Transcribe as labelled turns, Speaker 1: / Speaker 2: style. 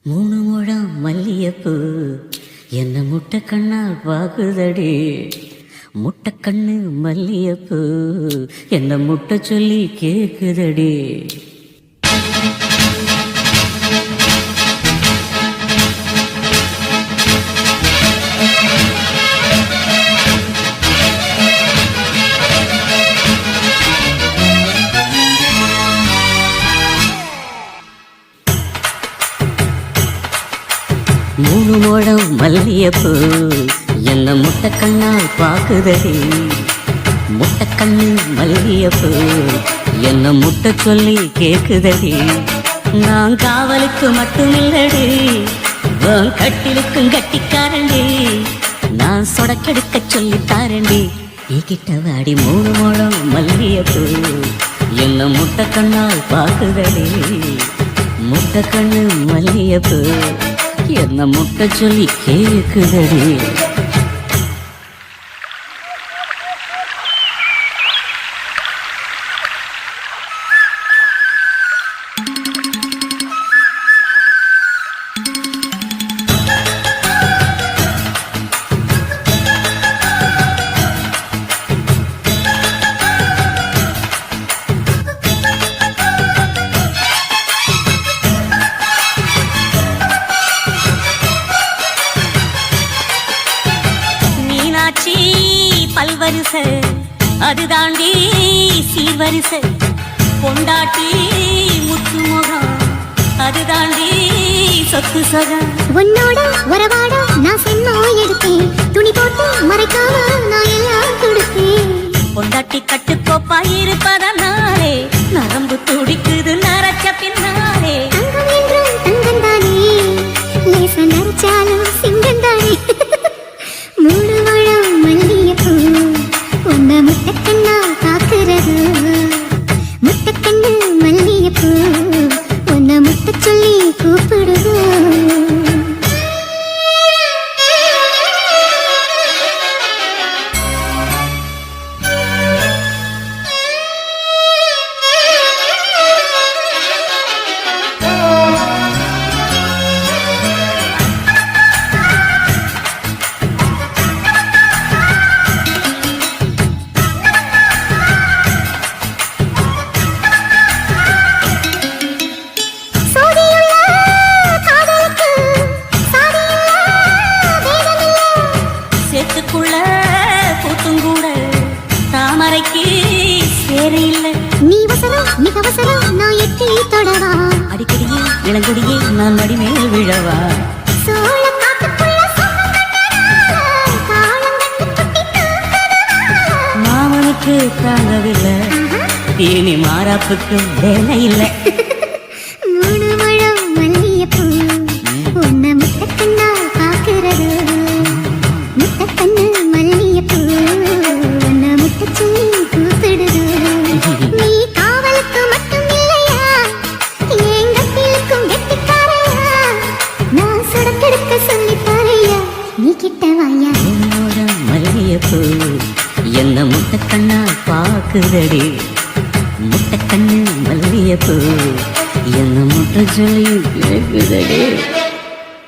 Speaker 1: மூணு முழம் மல்லியப்பூ என்ன முட்டை கண்ணால் பாக்குதடி. முட்டை கண்ணு மல்லியப்பூ என்ன முட்டை சொல்லி கேக்குதடி. மூணு முழம் மல்லியப்பூ என்ன முட்டை கண்ணால் பாக்குதடி. முட்டை கண்ணு மல்லியப்பூ என்ன முட்டை சொல்லி கேக்குதடி. நான் காவலுக்கு மட்டுமில்லடி, கட்டிலுக்கும் கட்டிக்காரண்டி. நான் சொடக்கெடுக்க சொல்லி தாரண்டி. கிட்ட வாடி மூணு முழம் மல்லியப்பூ என்ன முட்டை கண்ணால் பாக்குதடி. முட்டை கண்ணு மல்லியப்பூ என்ன முட்டை சொல்லி கேக்குதடி. பல்வரிசை அது தாண்டி சீர்வரிசை. பொண்டாட்டி முத்து முகம் அது தாண்டி சொத்து சகம்.
Speaker 2: உன்னோட உறவாட நான் சென்னோ எடுத்தேன். துணி போட்டு மறைக்காம நான் எல்லாம் கொடுத்தேன்.
Speaker 1: பொண்டாட்டி கட்டுக்கோப்பா இருப்பதனாலே நரம்பு துடிக்குது நரச்ச பின்னாலே.
Speaker 2: தங்கம் என்றும் தங்கம் தானே, லேச நரைச்சாலும் சிங்கம் தானே. மூணு முழம் மல்லியப்பூ உன்னை முட்டை கண்ணா காக்குறது. முட்டை கண்ணு மல்லியப்பூ உன்னை முட்டை சொல்லி கூப்பிடுது.
Speaker 1: சேத்துக்குள்ள கூத்தும் கூட தாமரைக்கு சேரையில்லை.
Speaker 2: நீ வசரம் மிக வசரம் நான் எட்டி தொடவா.
Speaker 1: அடிக்கடியே இளங்குடியே நான் அடிமேல் விழவா. மாமனுக்கு தாங்கவில்லை, இனி மாறாப்புக்கு வேலை இல்லை.
Speaker 2: மூணு முழம் மல்லியப்பூ உன்னை முட்டை கண்ணா காக்குறது. முட்டை கண்ணு மல்லியப்பூ உன்னை முட்டை சொல்லி கூப்பிடுது. நீ காவலுக்கு மட்டும் இல்லையா, என் கட்டிலுக்கும் கெட்டிக்காரையா. நான் சுடக்கெடுக்க சொல்லி பாரையா, நீ கிட்ட வாயா.
Speaker 1: மல்லியப்பூ என்ன முட்டை கண்ணா பாக்குதடி. முட்டை கண்ணு மல்லியப்பூ என்ன முட்டை சொல்லி கேக்குதடி.